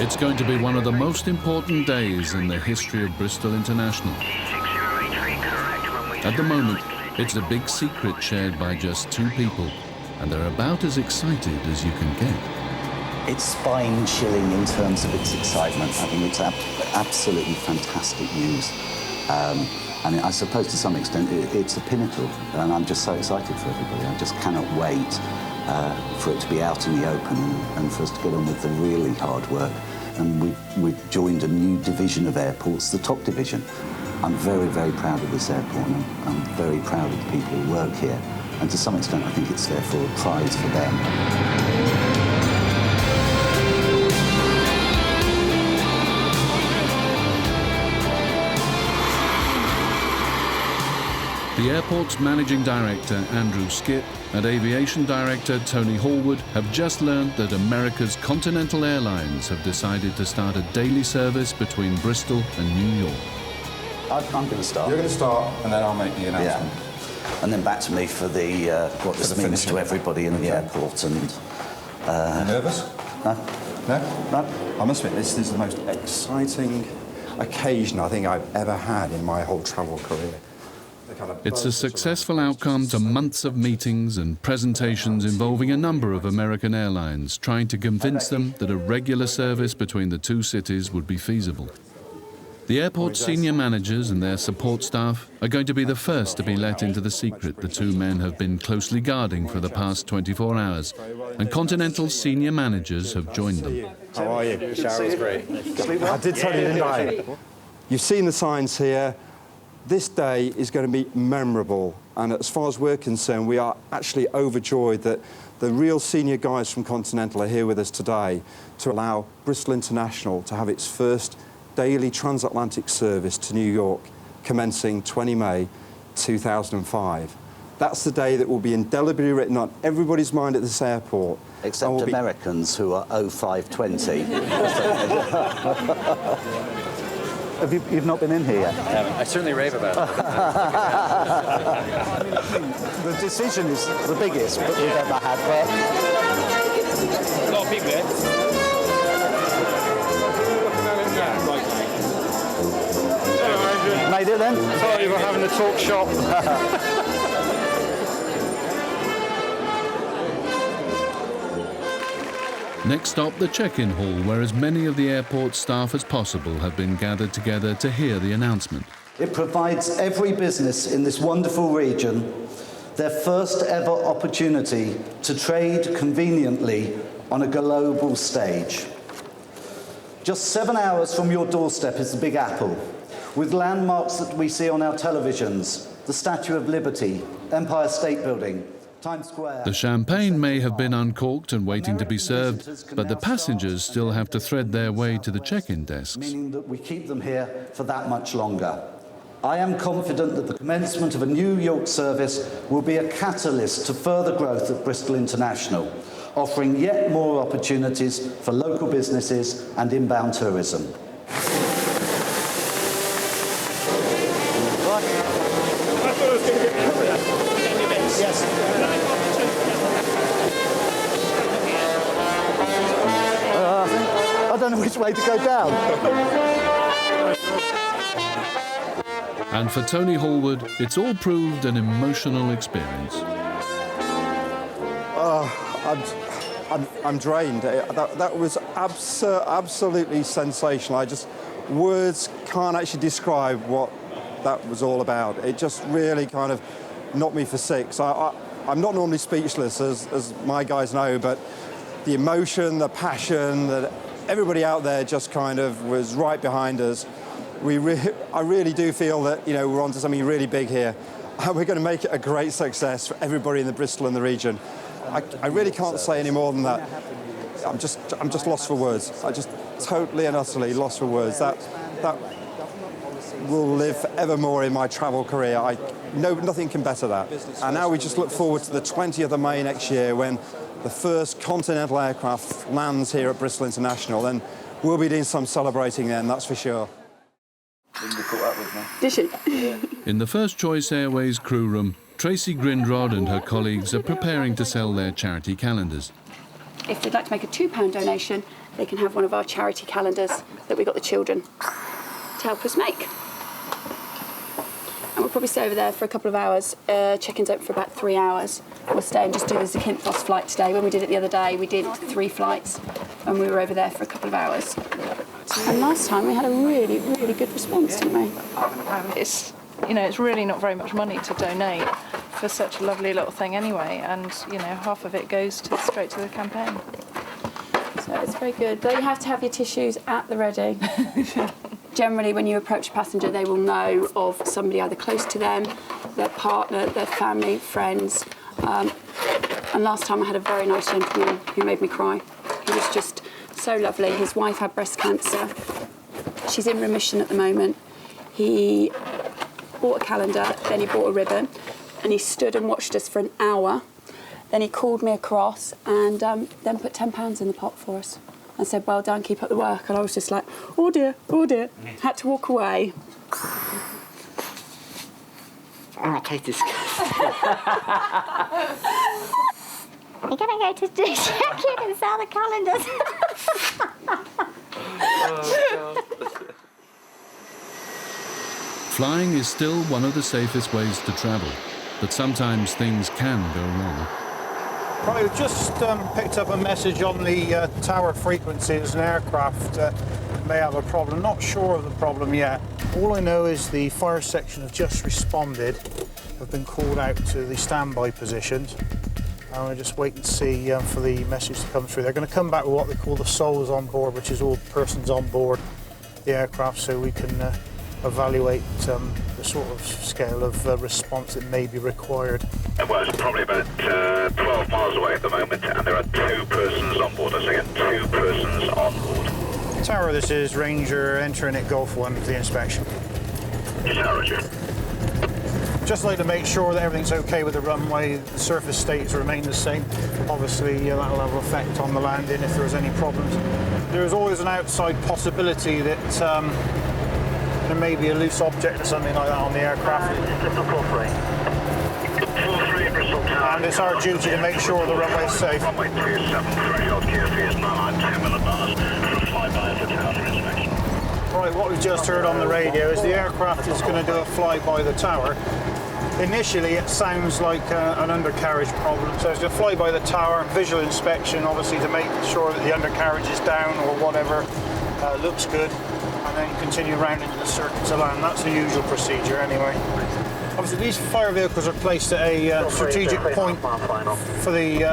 It's going to be one of the most important days in the history of Bristol International. At the moment, it's a big secret shared by just 2 people, and they're about as excited as you can get. It's spine-chilling in terms of its excitement. I think it's absolutely fantastic news. And I suppose to some extent it's a pinnacle, and I'm just so excited for everybody. I just cannot wait for it to be out in the open and for us to get on with the really hard work. And we've joined a new division of airports, the top division. I'm very, very proud of this airport, and I'm very proud of the people who work here. And to some extent, I think it's therefore a prize for them. The airport's managing director, Andrew Skipp, and aviation director, Tony Hallwood, have just learned that America's Continental Airlines have decided to start a daily service between Bristol and New York. I'm going to start. You're going to start, and then I'll make the announcement. Yeah. And then back to me for the what this means to everybody in the airport. And nervous? No. No? No. I must admit, this is the most exciting occasion I think I've ever had in my whole travel career. It's a successful outcome to months of meetings and presentations involving a number of American airlines, trying to convince them that a regular service between the 2 cities would be feasible. The airport's senior managers and their support staff are going to be the first to be let into the secret the 2 men have been closely guarding for the past 24 hours, and Continental's senior managers have joined them. How are you? The shower was great. I did tell you, didn't I? You've seen the signs here. This day is going to be memorable, and as far as we're concerned, we are actually overjoyed that the real senior guys from Continental are here with us today to allow Bristol International to have its first daily transatlantic service to New York, commencing 20 May 2005. That's the day that will be indelibly written on everybody's mind at this airport. Except Americans who are 0520. You've not been in here yet? I certainly rave about it. The decision is the biggest that we've ever had. A lot of people here. Made it then? Sorry, we're having a talk shop. Next stop, the check-in hall, where as many of the airport staff as possible have been gathered together to hear the announcement. It provides every business in this wonderful region their first ever opportunity to trade conveniently on a global stage. Just 7 hours from your doorstep is the Big Apple, with landmarks that we see on our televisions, the Statue of Liberty, Empire State Building, Times Square. The champagne may have been uncorked and waiting to be served, but the passengers still have to thread their way to the check-in desks. Meaning that we keep them here for that much longer. I am confident that the commencement of a New York service will be a catalyst to further growth at Bristol International, offering yet more opportunities for local businesses and inbound tourism. I don't know which way to go down. And for Tony Hallwood, it's all proved an emotional experience. I'm drained. That was absolutely sensational. Words can't actually describe what that was all about. It just really kind of knocked me for 6. I'm not normally speechless, as my guys know, but the emotion, the passion, that everybody out there just kind of was right behind us. I really do feel that, you know, we're onto something really big here. We're going to make it a great success for everybody in the Bristol and the region. I really can't say any more than that. I'm just lost for words. I just totally and utterly lost for words. That will live forevermore in my travel career. Nothing can better that. And now we just look forward to the 20th of May next year when the first Continental aircraft lands here at Bristol International. And we'll be doing some celebrating then, that's for sure. Did she? In the First Choice Airways crew room, Tracy Grindrod and her colleagues are preparing to sell their charity calendars. if they'd like to make a £2 donation, they can have one of our charity calendars that we got the children to help us make. And we'll probably stay over there for a couple of hours. Check-in's open for about 3 hours. We'll stay and just do the Zakynthos flight today. When we did it the other day, we did 3 flights, and we were over there for a couple of hours. And last time we had a really, really good response, didn't we? It's, you know, it's really not very much money to donate for such a lovely little thing anyway, and, you know, half of it goes straight to the campaign. So it's very good. Though you have to have your tissues at the ready. Generally, when you approach a passenger, they will know of somebody either close to them, their partner, their family, friends. And last time I had a very nice gentleman who made me cry. He was just so lovely. His wife had breast cancer. She's in remission at the moment. He bought a calendar, then he bought a ribbon, and he stood and watched us for an hour. Then he called me across and then put £10 in the pot for us and said, well done, keep up the work. And I was just like, oh dear, oh dear. Had to walk away. Oh, it tastes disgusting. We're going to go to do check-in and sell the calendars. Flying is still one of the safest ways to travel, but sometimes things can go wrong. Right, we've just picked up a message on the tower frequencies. An aircraft may have a problem. Not sure of the problem yet. All I know is the fire section have just responded, have been called out to the standby positions. And we're just waiting to see for the message to come through. They're going to come back with what they call the souls on board, which is all persons on board the aircraft, so we can evaluate the sort of scale of response that may be required. Well, it's probably about 12 miles away at the moment, and there are 2 persons on board. I say again, 2 persons on board. Tower, this is Ranger entering at Golf 1 for the inspection. Roger. Just like to make sure that everything's okay with the runway, the surface states remain the same. Obviously, that'll have an effect on the landing if there's any problems. There is always an outside possibility that there may be a loose object or something like that on the aircraft. And it's our duty to make sure the runway's safe. Runway 27, threshold QFE is 992 millibars for a flyby for tower inspection. Right, what we've just heard on the radio is the aircraft is going to do a flyby the tower. Initially, it sounds like an undercarriage problem. So it's going to fly by the tower, visual inspection, obviously, to make sure that the undercarriage is down or whatever looks good, and then continue round into the circuit to land. That's the usual procedure anyway. Obviously, these fire vehicles are placed at a strategic point for the,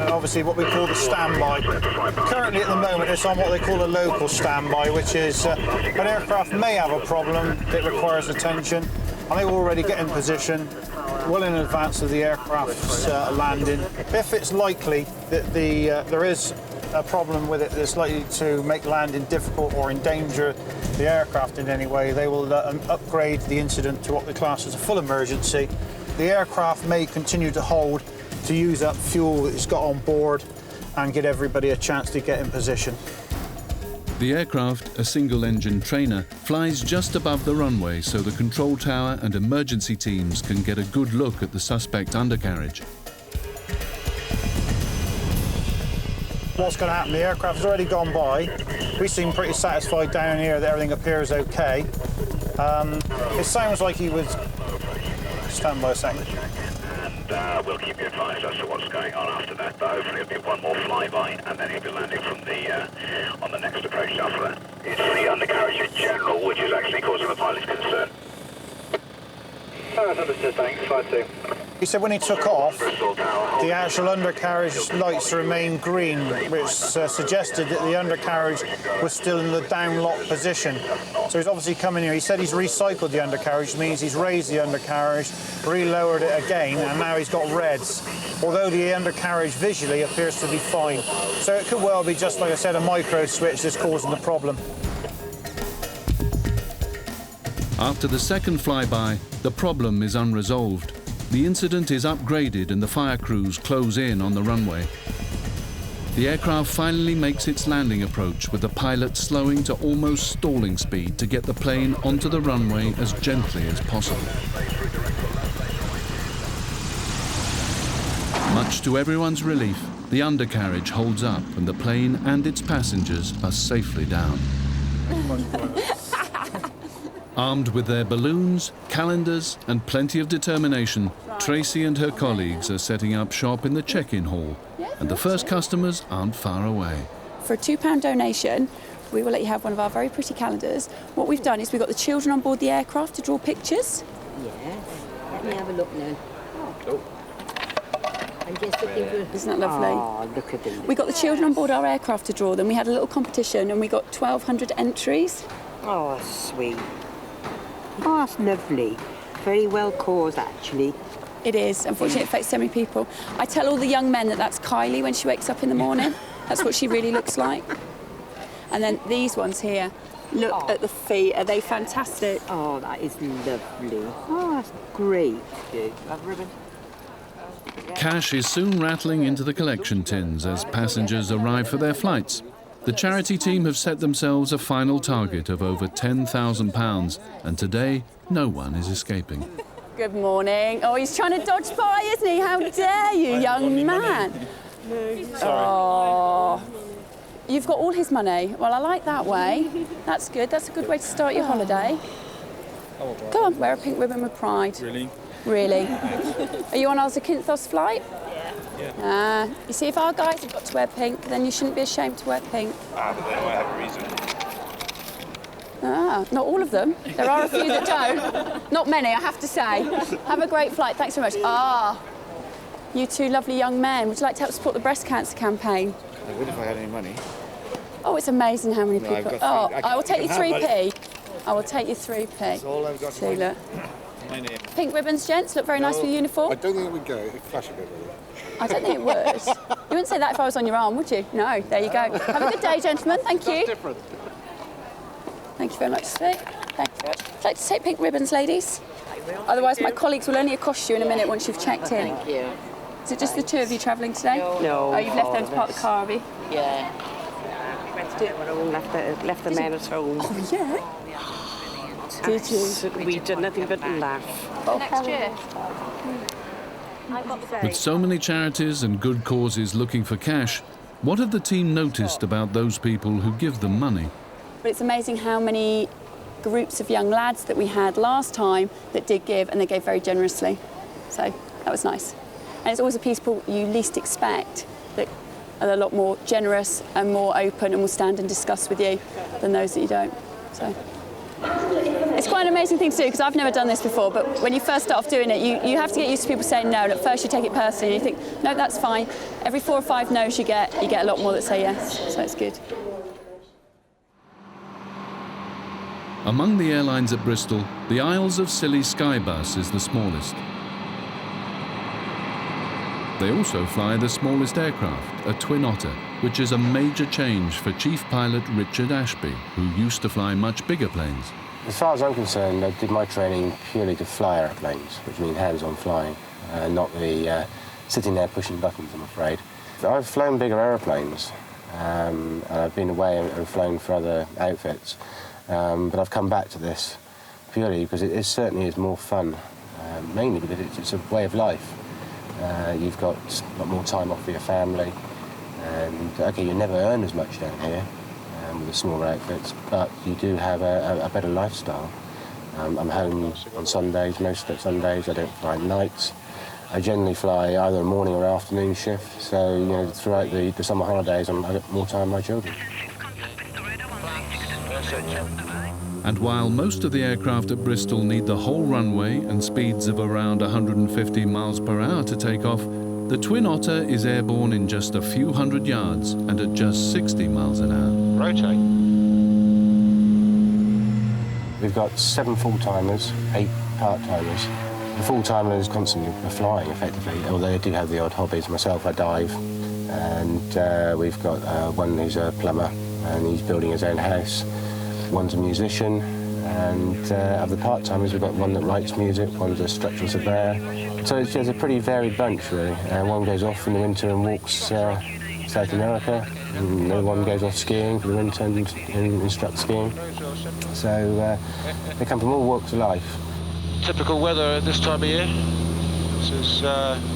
obviously, what we call the standby. Currently, at the moment, it's on what they call a local standby, which is an aircraft may have a problem that requires attention, and they will already get in position well in advance of the aircraft's landing. If it's likely that there is a problem with it that's likely to make landing difficult or endanger the aircraft in any way, they will upgrade the incident to what they class as a full emergency. The aircraft may continue to hold to use up fuel that it's got on board and get everybody a chance to get in position. The aircraft, a single-engine trainer, flies just above the runway so the control tower and emergency teams can get a good look at the suspect undercarriage. What's going to happen? The aircraft has already gone by. We seem pretty satisfied down here that everything appears okay. It sounds like he was... Stand by a second. And we'll keep you advised as to what's going on after that, but hopefully it'll be one more flyby, and then he'll be landing from the on the next approach after that. It's the undercarriage in general which is actually causing the pilot's concern. Understood, thanks. 5-2. He said when he took off, the actual undercarriage lights remained green, which suggested that the undercarriage was still in the down lock position. So he's obviously coming here. He said he's recycled the undercarriage, means he's raised the undercarriage, re-lowered it again, and now he's got reds. Although the undercarriage visually appears to be fine. So it could well be, just like I said, a micro switch that's causing the problem. After the second flyby, the problem is unresolved. The incident is upgraded and the fire crews close in on the runway. The aircraft finally makes its landing approach, with the pilot slowing to almost stalling speed to get the plane onto the runway as gently as possible. Much to everyone's relief, the undercarriage holds up and the plane and its passengers are safely down. Armed with their balloons, calendars and plenty of determination, Tracy and her colleagues are setting up shop in the check-in hall, and the first customers aren't far away. For a £2 donation, we will let you have one of our very pretty calendars. What we've done is we've got the children on board the aircraft to draw pictures. Yes. Let me have a look now. Oh. I'm just looking for... Isn't that lovely? Oh, look at them. We got the children on board our aircraft to draw them. We had a little competition and we got 1,200 entries. Oh, sweet. Oh, that's lovely. Very well caused, actually. It is. Unfortunately, it affects so many people. I tell all the young men that that's Kylie when she wakes up in the morning. That's what she really looks like. And then these ones here, look at the feet. Are they fantastic? Oh, that is lovely. Oh, that's great. Have ribbon? Cash is soon rattling into the collection tins as passengers arrive for their flights. The charity team have set themselves a final target of over £10,000, and today no one is escaping. Good morning. Oh, he's trying to dodge by, isn't he? How dare you, young man? Oh, you've got all his money. Well, I like that way. That's good. That's a good way to start your holiday. Go on, wear a pink ribbon with pride. Really? Really? Are you on our Zakynthos flight? Yeah. You see, if our guys have got to wear pink, then you shouldn't be ashamed to wear pink. But they might have a reason. Not all of them. There are a few that don't. Not many, I have to say. Have a great flight. Thanks very much. You two lovely young men. Would you like to help support the breast cancer campaign? I would if I had any money. Oh, it's amazing how many people... I will take you 3p. I will take you 3p. That's all I've got. See, look. Pink ribbons, gents. Look very nice with your uniform. I don't think it would go. It'd flash a bit with it. I don't think it would. You wouldn't say that if I was on your arm, would you? No. There you go. Have a good day, gentlemen. Thank you. That's different. Thank you very much, Slick. Thank you very much. Would you like to take pink ribbons, ladies? Otherwise, my colleagues will only accost you in a minute once you've checked in. Thank you. Is it just the two of you travelling today? No. Oh, you've left them to park the car, have you? Yeah. Left the men at home. Oh, yeah? Did you? We did nothing but laugh. Next year. With so many charities and good causes looking for cash, what have the team noticed about those people who give them money? But it's amazing how many groups of young lads that we had last time that did give, and they gave very generously. So that was nice. And it's always the people you least expect that are a lot more generous and more open and will stand and discuss with you than those that you don't. So it's quite an amazing thing to do, because I've never done this before, but when you first start off doing it, you have to get used to people saying no. And at first you take it personally, you think, no, that's fine. Every 4 or 5 no's you get a lot more that say yes, so it's good. Among the airlines at Bristol, the Isles of Scilly Skybus is the smallest. They also fly the smallest aircraft, a Twin Otter, which is a major change for Chief Pilot Richard Ashby, who used to fly much bigger planes. As far as I'm concerned, I did my training purely to fly airplanes, which means hands-on flying, not the sitting there pushing buttons, I'm afraid. I've flown bigger airplanes, and I've been away and flown for other outfits, but I've come back to this purely because it certainly is more fun, mainly because it's a way of life. You've got a lot more time off for your family, and okay, you never earn as much down here with the smaller outfits, but you do have a better lifestyle. I'm home on Sundays, most Sundays. I don't fly nights. I generally fly either a morning or afternoon shift, so you know, throughout the summer holidays I get more time with my children. And while most of the aircraft at Bristol need the whole runway and speeds of around 150 miles per hour to take off, the Twin Otter is airborne in just a few hundred yards and at just 60 miles an hour. Rotate. We've got 7 full-timers, 8 part-timers. The full-timers constantly are flying, effectively, although they do have the odd hobbies. Myself, I dive, and we've got one who's a plumber, and he's building his own house. One's a musician, and of the part-timers, we've got one that writes music, one's a structural surveyor. So it's a pretty varied bunch, really. One goes off in the winter and walks South America, and another one goes off skiing for the winter and instructs skiing. So they come from all walks of life. Typical weather at this time of year. This is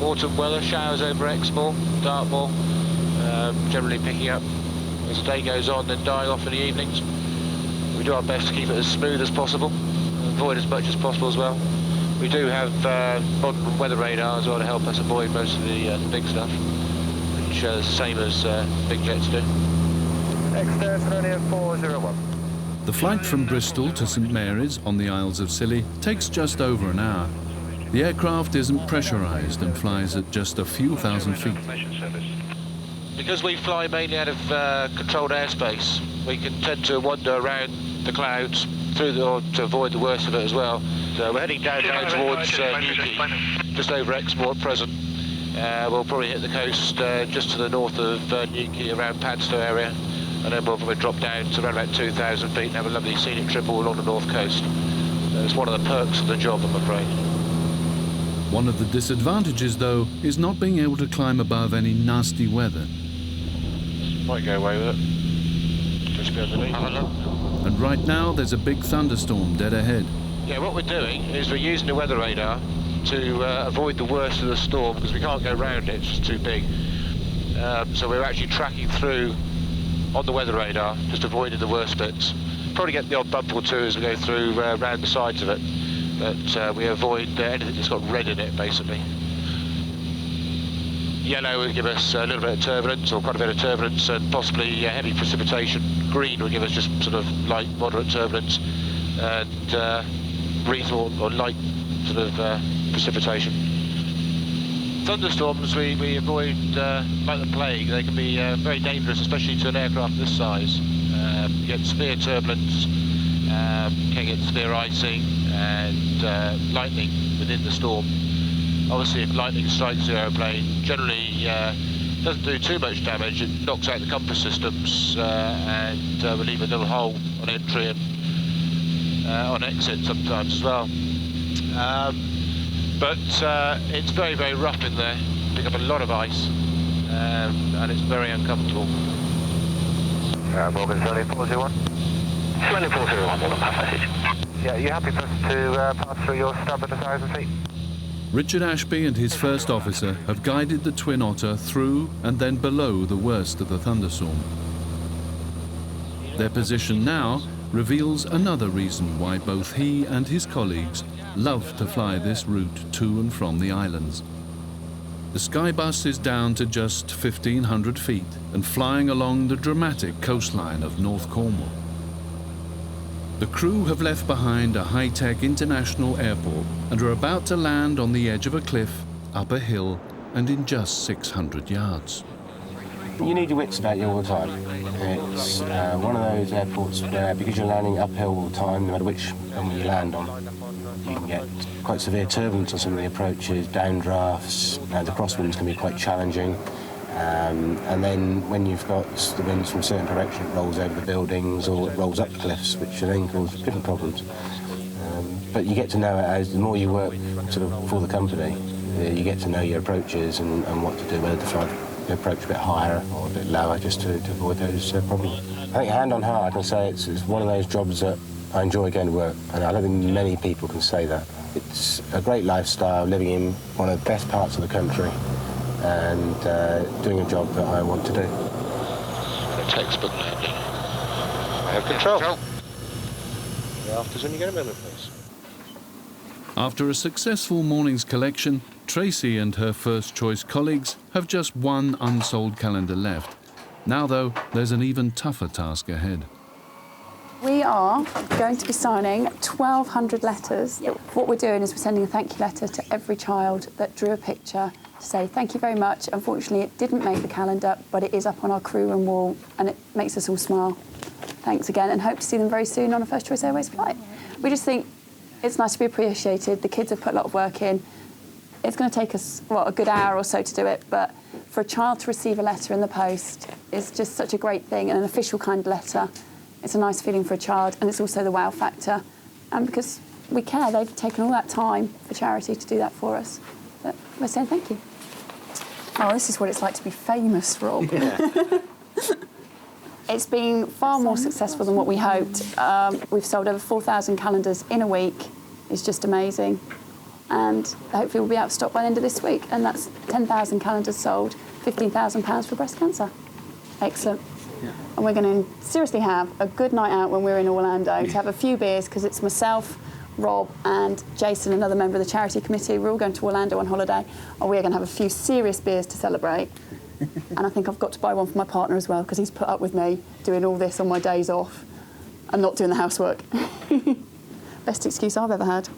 autumn weather, showers over Exmoor, Dartmoor. generally picking up as the day goes on, then dying off in the evenings. We do our best to keep it as smooth as possible, avoid as much as possible as well. We do have modern weather radar as well to help us avoid most of the big stuff, which is the same as big jets do. Next, 401. The flight from Bristol to St Mary's on the Isles of Scilly takes just over an hour. The aircraft isn't pressurised and flies at just a few thousand feet. Because we fly mainly out of controlled airspace, we can tend to wander around the clouds or to avoid the worst of it as well. So we're heading down now towards Newquay, just over Exmoor at present. We'll probably hit the coast just to the north of Newquay, around Padstow area, and then we'll probably drop down to around about 2,000 feet and have a lovely scenic trip all along the north coast. It's one of the perks of the job, I'm afraid. One of the disadvantages, though, is not being able to climb above any nasty weather. Might go away with it. Just be underneath. And right now, there's a big thunderstorm dead ahead. Yeah, what we're doing is we're using the weather radar to avoid the worst of the storm, because we can't go round it, it's just too big. So we're actually tracking through on the weather radar, just avoiding the worst bits. Probably get the odd bump or two as we go through round the sides of it, but we avoid anything that's got red in it, basically. Yellow would give us a little bit of turbulence, or quite a bit of turbulence, and possibly heavy precipitation. Green would give us just sort of light, moderate turbulence, and green or light sort of precipitation. Thunderstorms we avoid like the plague. They can be very dangerous, especially to an aircraft this size. You get severe turbulence, can get severe icing, and lightning within the storm. Obviously, if lightning strikes the aeroplane, generally doesn't do too much damage. It knocks out the compass systems and will leave a little hole on entry and on exit sometimes as well. But it's very, very rough in there. Pick up a lot of ice, and it's very uncomfortable. Morgan 7401. 7401, Morgan, pass message. Yeah, you happy for us to pass through your stub at 1,000 feet? Richard Ashby and his first officer have guided the Twin Otter through and then below the worst of the thunderstorm. Their position now reveals another reason why both he and his colleagues love to fly this route to and from the islands. The Skybus is down to just 1,500 feet and flying along the dramatic coastline of North Cornwall. The crew have left behind a high-tech international airport and are about to land on the edge of a cliff, up a hill, and in just 600 yards. You need your wits about you all the time. It's one of those airports where, because you're landing uphill all the time, no matter which runway you land on, you can get quite severe turbulence on some of the approaches, downdrafts, the crosswinds can be quite challenging. And then when you've got the winds from a certain direction, it rolls over the buildings or it rolls up cliffs, which then cause different problems. But you get to know it as the more you work sort of for the company, you get to know your approaches and what to do, whether to fly the approach a bit higher or a bit lower, just to avoid those problems. I think hand on heart, I can say it's one of those jobs that I enjoy going to work, and I don't think many people can say that. It's a great lifestyle, living in one of the best parts of the country, and doing a job that I want to do. A textbook landing. I have control. After's when you get a moment, please. After a successful morning's collection, Tracy and her first-choice colleagues have just one unsold calendar left. Now, though, there's an even tougher task ahead. We are going to be signing 1,200 letters. Yep. What we're doing is we're sending a thank you letter to every child that drew a picture to say thank you very much. Unfortunately, it didn't make the calendar, but it is up on our crew room wall, and it makes us all smile. Thanks again, and hope to see them very soon on a First Choice Airways flight. We just think it's nice to be appreciated. The kids have put a lot of work in. It's going to take us, a good hour or so to do it, but for a child to receive a letter in the post is just such a great thing, and an official kind of letter. It's a nice feeling for a child, and it's also the wow factor. And because we care, they've taken all that time for charity to do that for us. But we're saying thank you. Oh, this is what it's like to be famous, Rob. Yeah. It's been far more successful than what we hoped. We've sold over 4,000 calendars in a week. It's just amazing. And hopefully we'll be out of stock by the end of this week. And that's 10,000 calendars sold for £15,000 for breast cancer. Excellent. And we're going to seriously have a good night out when we're in Orlando to have a few beers, because it's myself, Rob and Jason, another member of the charity committee. We're all going to Orlando on holiday, and we're going to have a few serious beers to celebrate. And I think I've got to buy one for my partner as well, because he's put up with me doing all this on my days off and not doing the housework. Best excuse I've ever had.